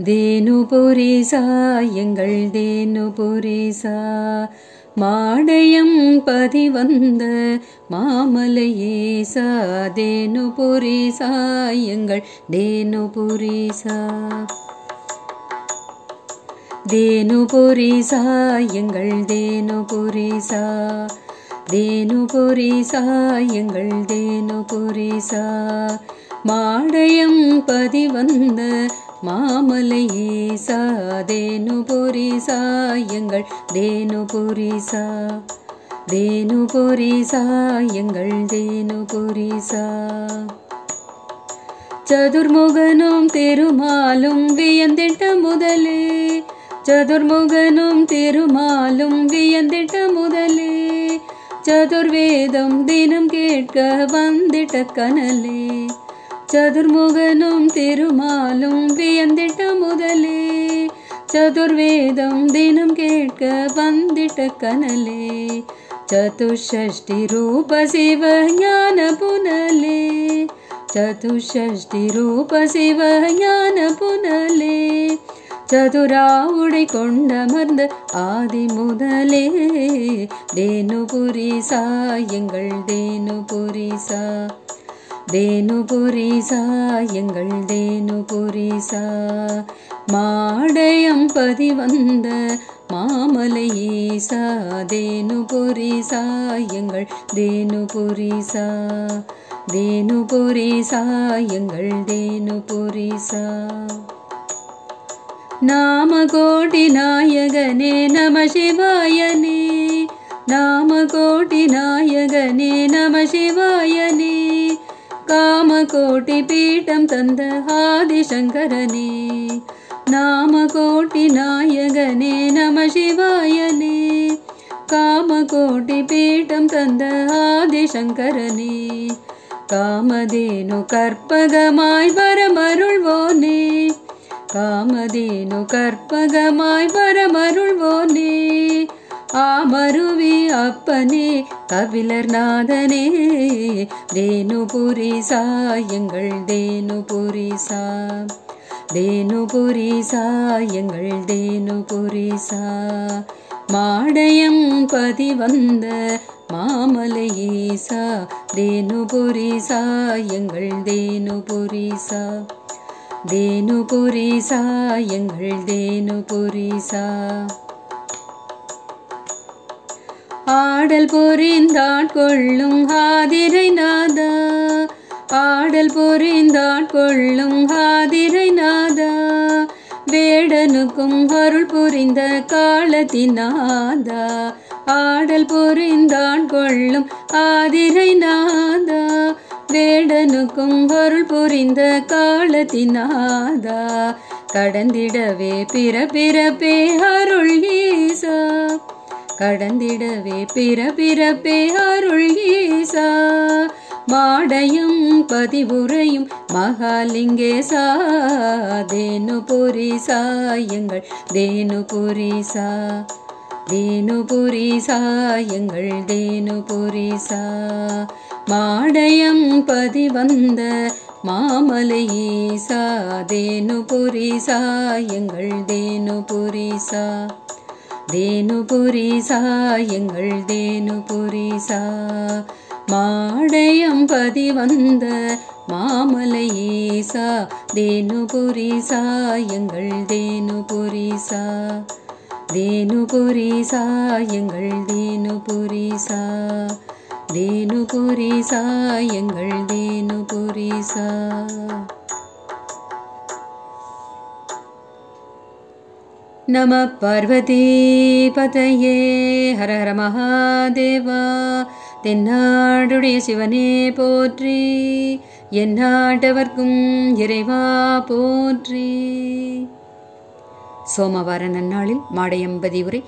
தேனுபுரீசா எங்கள் தேனுபுரீசா, மாடயம் பதிவந்த மாமலையேசா. தேனுபுரீசா எங்கள் தேனுபுரீசா, தேனுபுரீசா எங்கள் தேனுபுரீசா, தேனுபுரீசா எங்கள் தேனுபுரீசா, மாடயம் பதிவந்த மாமலையேசா. தேனுபுரீசா எங்கள் தேனுபுரீசா, தேனுபுரீசா எங்கள் தேனுபுரீசா. சதுர்முகனும் திருமாலும் வியந்திட்ட முதலே, சதுர்முகனும் திருமாலும் வியந்திட்ட முதலே, சதுர்வேதம் தினம் கேட்க வந்திட்ட கனலே. சதுர்முகனும் திருமாலும் வியந்திட்ட முதலே, சதுர்வேதம் தினம் கேட்க வந்திட்ட கனலே. சதுஷ்டி ரூப சிவ ஞான புனலே, சதுஷ்டி ரூப சிவ ஞான புனலே, சதுராவுடை கொண்டமர்ந்த ஆதி முதலே. தேனுபுரீசா எங்கள் தேனுபுரீசா, தேனுபுரீசா எங்கள் தேனுபுரீசா, மாடயம் பதிவந்த மாமலையேசா. தேனுபுரீசா எங்கள் தேனுபுரீசா, தேனுபுரீசா எங்கள் தேனுபுரீசா. நாமகோடி நாயகனே நம சிவாயனே, நாமகோடி நாயகனே நம சிவாயனே, காமகோட்டி பீட்டம் தந்த ஆதிசங்கரனே. நாமகோட்டி நாயகனே நம சிவாயனே, காமகோட்டி பீட்டம் தந்த ஆதிசங்கரனே. காமதேனு கற்பகமாய் வரமருள்வோனே, காமதேனு கற்பகமாய் வரமருள்வோனே. ஆமருவி அப்பனே கபிலர் நாதனே. தேனுபுரீசா எங்கள் தேனுபுரீசா, தேனுபுரீசா எங்கள் தேனுபுரீசா, மாடயம் பதிவந்த மாமலையேசா. தேனுபுரீசா எங்கள் தேனுபுரீசா, தேனுபுரீசா எங்கள் தேனுபுரீசா. ஆடல் புரிந்தாட்கொள்ளும் ஆதிரை நாதா, ஆடல் புரிந்தாட்கொள்ளும் ஆதிரை நாதா, வேடனுக்கும் அருள் புரிந்த காலத்தினாதா. ஆடல் புரிந்தாட்கொள்ளும் ஆதிரை நாதா, வேடனுக்கும் அருள் புரிந்த காலத்தினாதா. கடந்திடவே பிறப்பிறப்பே அருள் ஈசா, கடந்திடவே பிறப்பிறப்பே அருள் ஈசா. மாடயம் பதிவுரையும் மகாலிங்கேசா. தேனுபுரீசா எங்கள் தேனுபுரீசா, தேனுபுரீசா எங்கள் தேனுபுரீசா, மாடயம் பதிவந்த மாமலையேசா. தேனுபுரீசா எங்கள் தேனுபுரீசா, தேனுபுரீசா எங்கள் தேனுபுரீசா, மாடயம் பதிவந்த மாமலையேசா. தேனுபுரீசா எங்கள் தேனுபுரீசா, தேனுபுரீசா எங்கள் தேனுபுரீசா, தேனுபுரீசா எங்கள் தேனுபுரீசா. நம பார்வதி பதயே. ஹர ஹர மகாதேவா. தென்னாடுடைய சிவனே போற்றி, எந்நாட்டவர்க்கும் இறைவா போற்றி. சோமவார நன்னாளில் மாடயம் பதிவுரை.